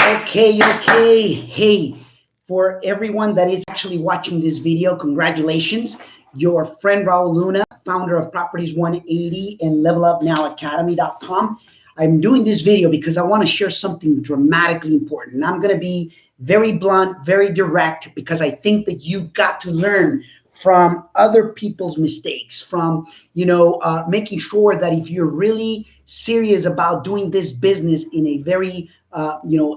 Okay. Hey, for everyone that is actually watching this video, congratulations. Your friend Raul Luna, founder of Properties 180 and levelupnowacademy.com. I'm doing this video because I want to share something dramatically important. And I'm going to be very blunt, very direct, because I think that you got to learn from other people's mistakes, from making sure that if you're really serious about doing this business in a very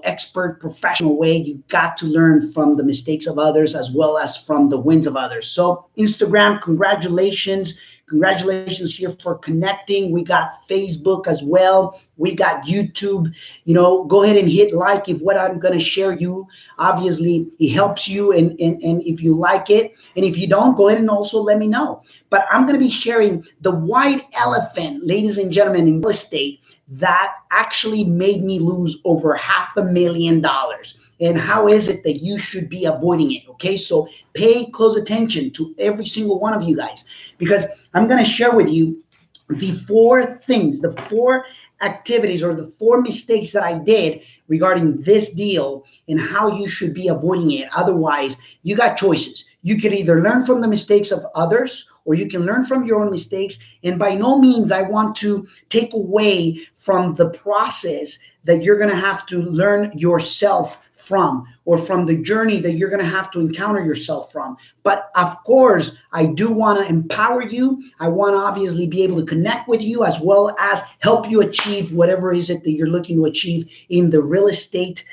expert professional way, you got to learn from the mistakes of others as well as from the wins of others. So Instagram, congratulations here for connecting. We got Facebook as well. We got YouTube. Go ahead and hit like if what I'm going to share you, obviously it helps you, and if you like it, and if you don't, go ahead and also let me know. But I'm going to be sharing the white elephant, ladies and gentlemen, in real estate that actually made me lose over $500,000. And how is it that you should be avoiding it? Okay, so pay close attention to every single one of you guys, because I'm going to share with you the four things, the four activities, or the four mistakes that I did regarding this deal and how you should be avoiding it. Otherwise, you got choices. You can either learn from the mistakes of others, or you can learn from your own mistakes. And by no means I want to take away from the process that you're going to have to learn yourself from, or from the journey that you're going to have to encounter yourself from. But of course, I do want to empower you. I want to obviously be able to connect with you, as well as help you achieve whatever is it that you're looking to achieve in the real estate,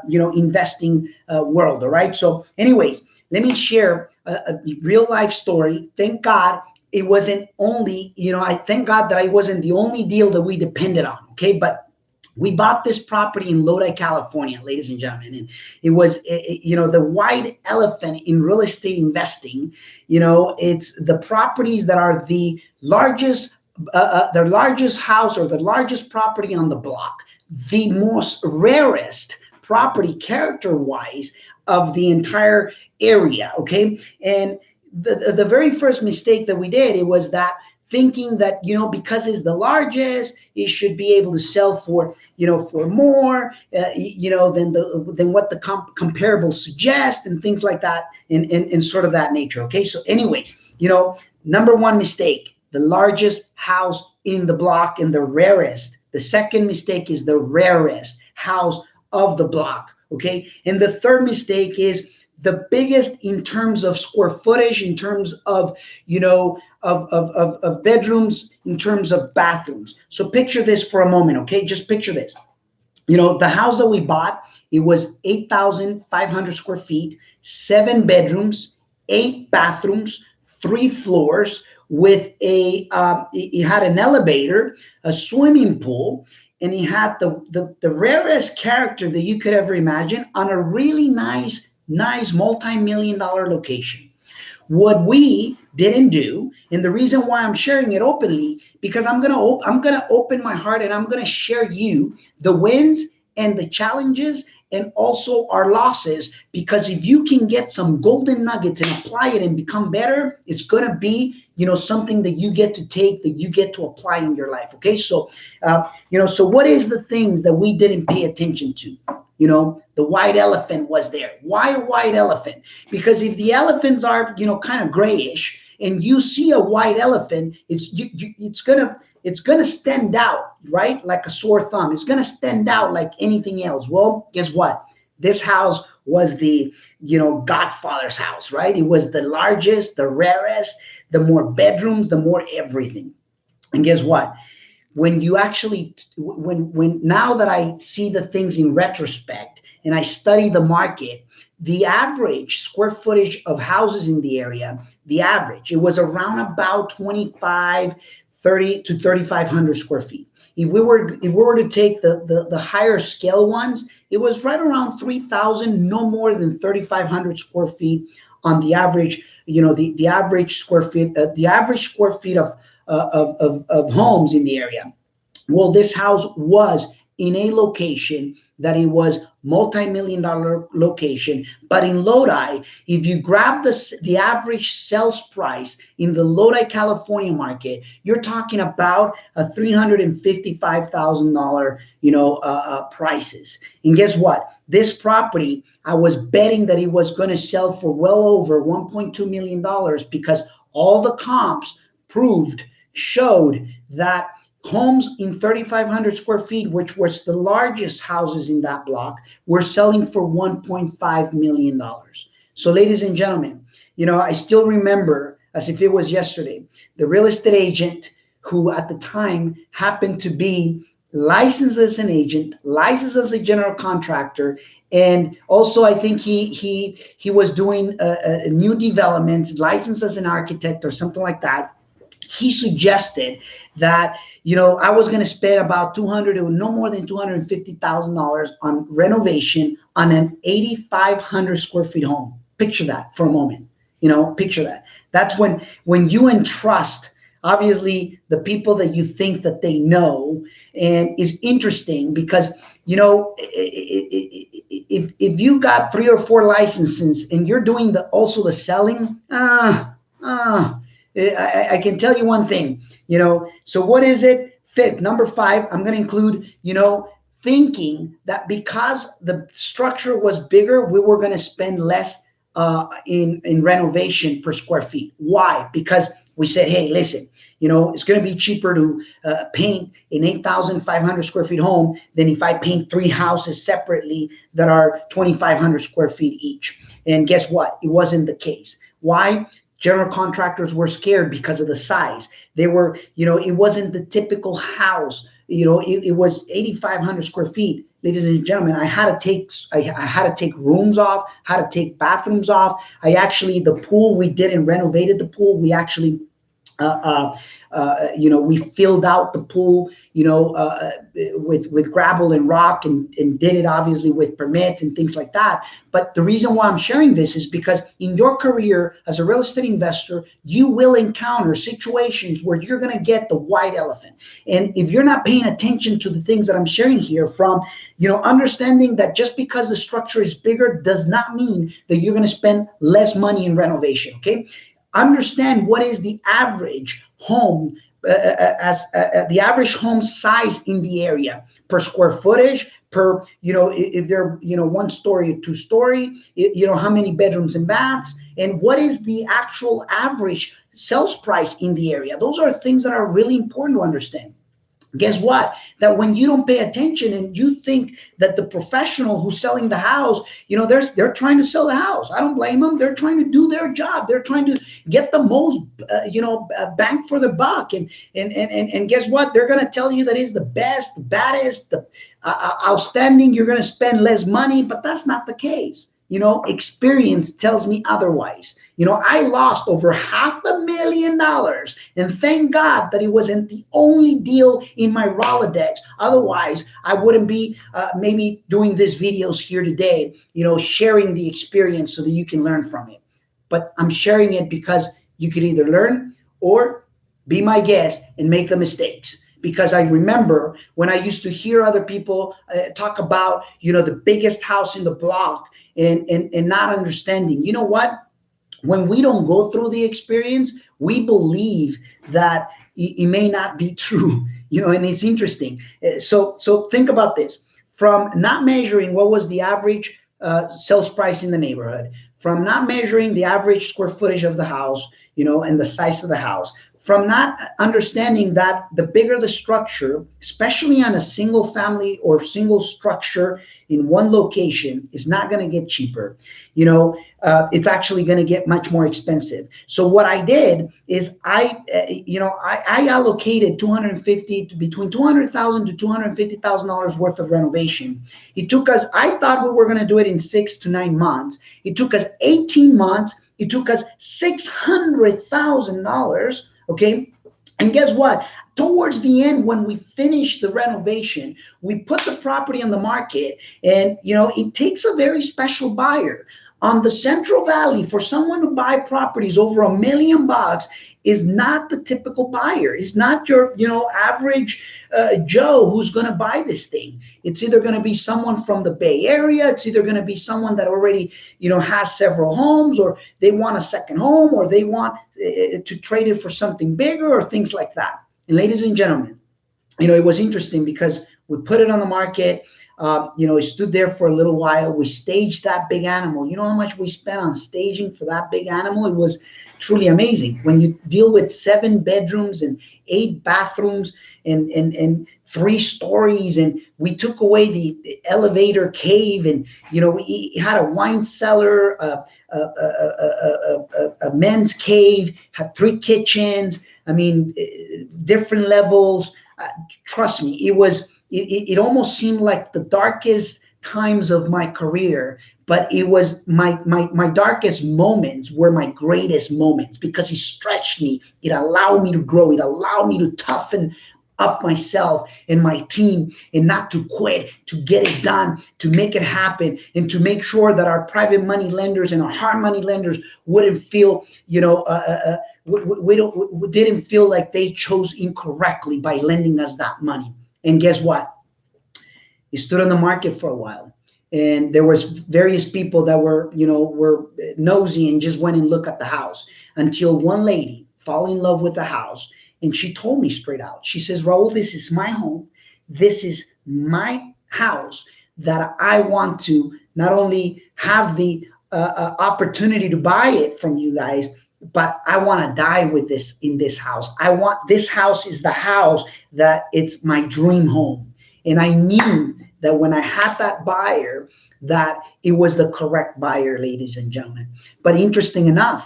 investing world. All right. So anyways, let me share a real life story. Thank God it wasn't only, I thank God that I wasn't the only deal that we depended on. Okay. But we bought this property in Lodi, California, ladies and gentlemen, and it was, the white elephant in real estate investing. It's the properties that are the largest house, or the largest property on the block, the most rarest property character-wise of the entire area. Okay, and the very first mistake that we did, it was that thinking that because it's the largest, it should be able to sell for for more than what the comparables suggest, and things like that, and sort of that nature. Okay, so anyways, number one mistake: the largest house in the block and the rarest. The second mistake is the rarest house of the block. Okay, and the third mistake is the biggest in terms of square footage, in terms of of bedrooms, in terms of bathrooms. So picture this for a moment. Okay, just picture this. The house that we bought, it was 8,500 square feet, 7 bedrooms, 8 bathrooms, 3 floors, with it had an elevator, a swimming pool, and it had the rarest character that you could ever imagine, on a really nice multi-million-dollar location. What we didn't do, and the reason why I'm sharing it openly, because I'm gonna open my heart, and I'm gonna share you the wins and the challenges, and also our losses. Because if you can get some golden nuggets and apply it and become better, it's gonna be something that you get to take, that you get to apply in your life. Okay, so so what is the things that we didn't pay attention to? The white elephant was there. Why a white elephant? Because if the elephants are, kind of grayish, and you see a white elephant, it's gonna stand out, right? Like a sore thumb. It's gonna stand out like anything else. Well, guess what? This house was the, Godfather's house, right? It was the largest, the rarest, the more bedrooms, the more everything. And guess what? When you actually, when now that I see the things in retrospect, and I study the market, the average square footage of houses in the area, the average, it was around about 30 to 3,500 square feet. If we were to take the higher scale ones, it was right around 3,000, no more than 3,500 square feet on the average. The average square feet, of homes in the area. Well, this house was in a location that it was multi-million dollar location. But in Lodi, if you grab the average sales price in the Lodi, California market, you're talking about a $355,000, prices. And guess what? This property, I was betting that it was going to sell for well over $1.2 million because all the comps showed that homes in 3,500 square feet, which was the largest houses in that block, were selling for $1.5 million. So, ladies and gentlemen, I still remember as if it was yesterday, the real estate agent who at the time happened to be licensed as an agent, licensed as a general contractor, and also I think he was doing a new developments, licensed as an architect or something like that. He suggested that I was going to spend about no more than $250,000 on renovation on an 8,500 square feet home. Picture that for a moment. Picture that. That's when you entrust, obviously, the people that you think that they know, and is interesting because if you got 3 or 4 licenses and you're doing also the selling, I can tell you one thing, so what is it? Number 5, I'm going to include, thinking that because the structure was bigger, we were going to spend less in renovation per square feet. Why? Because we said, hey, listen, it's going to be cheaper to paint an 8,500 square feet home than if I paint 3 houses separately that are 2,500 square feet each. And guess what? It wasn't the case. Why? General contractors were scared because of the size. They were, it wasn't the typical house. It was 8,500 square feet. Ladies and gentlemen, I had to take rooms off, had to take bathrooms off. The pool we did and renovated the pool. We actually, we filled out the pool, with gravel and rock and did it obviously with permits and things like that. But the reason why I'm sharing this is because in your career as a real estate investor, you will encounter situations where you're going to get the white elephant. And if you're not paying attention to the things that I'm sharing here, from, understanding that just because the structure is bigger does not mean that you're going to spend less money in renovation. Okay. Understand what is the average home the average home size in the area per square footage, per, if they're, 1 story or 2 story, how many bedrooms and baths, and what is the actual average sales price in the area. Those are things that are really important to understand. Guess what? That when you don't pay attention and you think that the professional who's selling the house, they're trying to sell the house. I don't blame them. They're trying to do their job. They're trying to get the most, bang for the buck. And guess what? They're going to tell you that is the best, the baddest, the outstanding. You're going to spend less money, but that's not the case. Experience tells me otherwise. I lost over $500,000, and thank God that it wasn't the only deal in my Rolodex. Otherwise, I wouldn't be maybe doing these videos here today, sharing the experience so that you can learn from it. But I'm sharing it because you could either learn or be my guest and make the mistakes. Because I remember when I used to hear other people talk about, the biggest house in the block, and not understanding. You know what? When we don't go through the experience, we believe that it may not be true, and it's interesting. So think about this. From not measuring what was the average sales price in the neighborhood, from not measuring the average square footage of the house, and the size of the house, from not understanding that the bigger the structure, especially on a single family or single structure in one location, is not going to get cheaper. It's actually going to get much more expensive. So what I did is I allocated between $200,000 to $250,000 worth of renovation. It took us, I thought we were going to do it in 6 to 9 months. It took us 18 months. It took us $600,000. Okay. And guess what? Towards the end, when we finished the renovation, we put the property on the market, and, it takes a very special buyer. on the Central Valley, for someone to buy properties over $1 million is not the typical buyer. It's not your, average Joe who's going to buy this thing. It's either going to be someone from the Bay Area. It's either going to be someone that already, has several homes, or they want a second home, or they want to trade it for something bigger, or things like that. And ladies and gentlemen, it was interesting because we put it on the market. It stood there for a little while. We staged that big animal. You know how much we spent on staging for that big animal? It was truly amazing. When you deal with 7 bedrooms and 8 bathrooms and 3 stories, and we took away the elevator cave, and we had a wine cellar, a men's cave, had 3 kitchens. I mean, different levels. Trust me, it almost seemed like the darkest times of my career, but it was my darkest moments were my greatest moments, because it stretched me. It allowed me to grow. It allowed me to toughen up myself and my team, and not to quit, to get it done, to make it happen, and to make sure that our private money lenders and our hard money lenders wouldn't feel, we didn't feel like they chose incorrectly by lending us that money. And guess what? It stood on the market for a while, and there was various people that were nosy and just went and looked at the house, until one lady fell in love with the house, and she told me straight out. She says, Raul, this is my home. This is my house that I want to not only have the opportunity to buy it from you guys, but I want to die with this in this house. This house is the house that it's my dream home. And I knew that when I had that buyer, that it was the correct buyer, ladies and gentlemen. But interesting enough,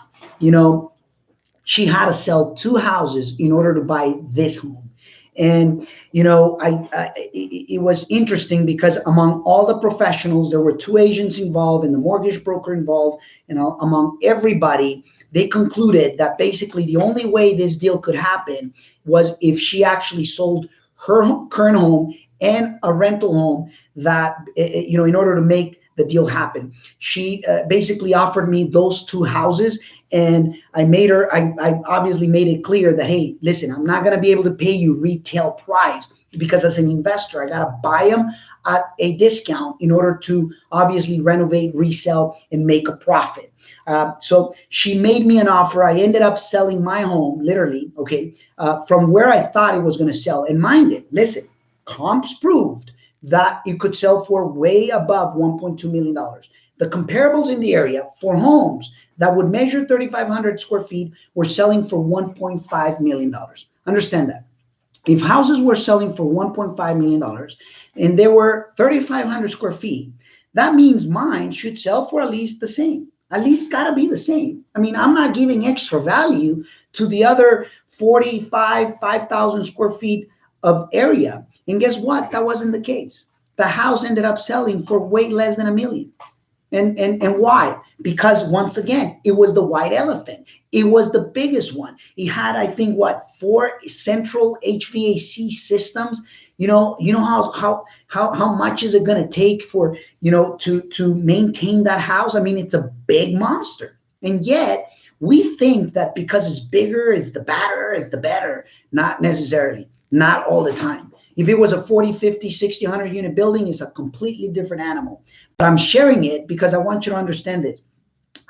she had to sell 2 houses in order to buy this home. And it was interesting because among all the professionals, there were 2 agents involved and the mortgage broker involved, and among everybody, they concluded that basically the only way this deal could happen was if she actually sold her current home and a rental home, that in order to make the deal happen. She basically offered me those 2 houses, and I obviously made it clear that, hey, listen, I'm not going to be able to pay you retail price, because as an investor, I got to buy them at a discount in order to obviously renovate, resell, and make a profit. So she made me an offer. I ended up selling my home, literally, from where I thought it was going to sell. And mind it, listen, comps proved that it could sell for way above $1.2 million. The comparables in the area for homes that would measure 3,500 square feet were selling for $1.5 million. Understand that. If houses were selling for $1.5 million and there were 3,500 square feet, that means mine should sell for at least the same. At least got to be the same. I mean, I'm not giving extra value to the other 5,000 square feet of area. And guess what? That wasn't the case. The house ended up selling for way less than $1 million. And why? Because once again, it was the white elephant. It was the biggest one. It had, I think, 4 central HVAC systems. You know how much is it going to take for to maintain that house? I mean, it's a big monster. And yet we think that because it's bigger, it's the better. Not necessarily. Not all the time. If it was a 40, 50, 60, 100 unit building, it's a completely different animal. But I'm sharing it because I want you to understand it.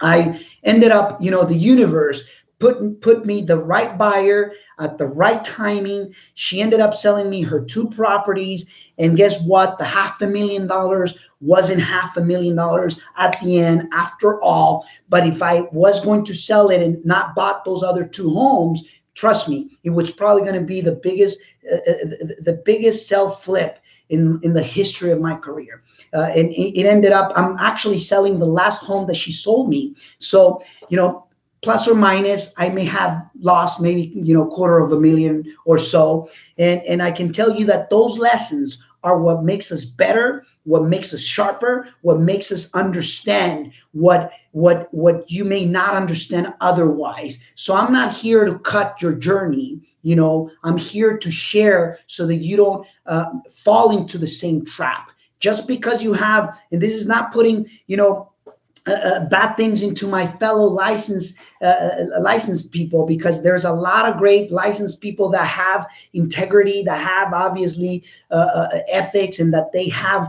I ended up, the universe put me the right buyer at the right timing. She ended up selling me her 2 properties. And guess what? The $500,000 wasn't $500,000 at the end after all. But if I was going to sell it and not bought those other 2 homes, trust me, it was probably going to be the biggest sell flip in the history of my career. And it ended up, I'm actually selling the last home that she sold me. So, plus or minus, I may have lost maybe, $250,000 or so. And I can tell you that those lessons are what makes us better, what makes us sharper, what makes us understand what you may not understand otherwise. So I'm not here to cut your journey. I'm here to share so that you don't fall into the same trap. Just because you have, and this is not putting, bad things into my fellow licensed people, because there's a lot of great licensed people that have integrity, that have obviously ethics, and that they have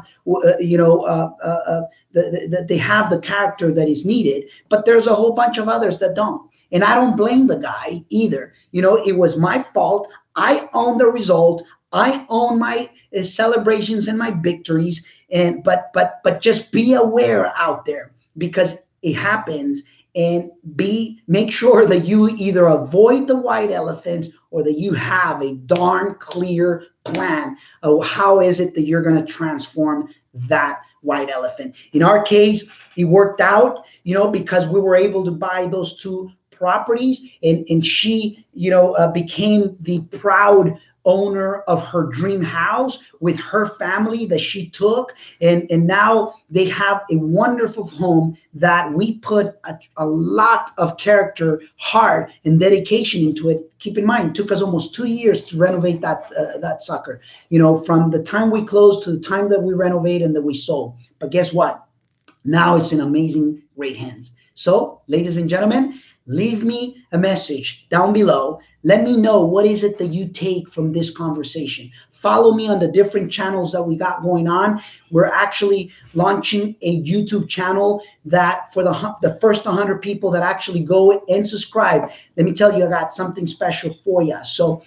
that they have the character that is needed. But there's a whole bunch of others that don't, and I don't blame the guy either. It was my fault. I own the result. I own my celebrations and my victories. And but just be aware out there, because it happens. And make sure that you either avoid the white elephants, or that you have a darn clear plan of how is it that you're going to transform that white elephant. In our case, it worked out, because we were able to buy those two properties, and she, became the proud owner of her dream house with her family that she took, and now they have a wonderful home that we put a lot of character, heart, and dedication into it. Keep in mind, it took us almost 2 years to renovate that sucker, from the time we closed to the time that we renovate and that we sold. But guess what? Now it's in amazing, great hands. So, ladies and gentlemen, leave me a message down below. Let me know what is it that you take from this conversation. Follow me on the different channels that we got going on. We're actually launching a YouTube channel that for the first 100 people that actually go and subscribe, let me tell you, I got something special for you. So,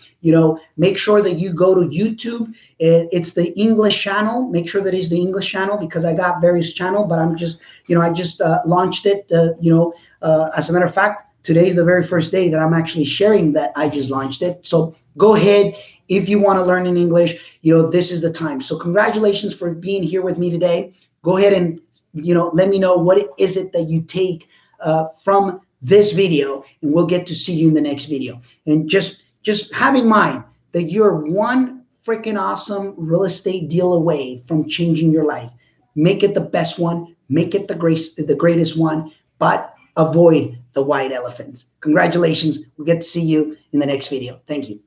make sure that you go to YouTube. It's the English channel. Make sure that it's the English channel, because I got various channels, but I'm just, I just launched it, as a matter of fact, today is the very first day that I'm actually sharing that I just launched it. So go ahead. If you want to learn in English, this is the time. So congratulations for being here with me today. Go ahead and, let me know what is it that you take from this video, and we'll get to see you in the next video. And just have in mind that you're one freaking awesome real estate deal away from changing your life. Make it the best one. Make it the greatest one, but avoid the white elephants. Congratulations. We'll get to see you in the next video. Thank you.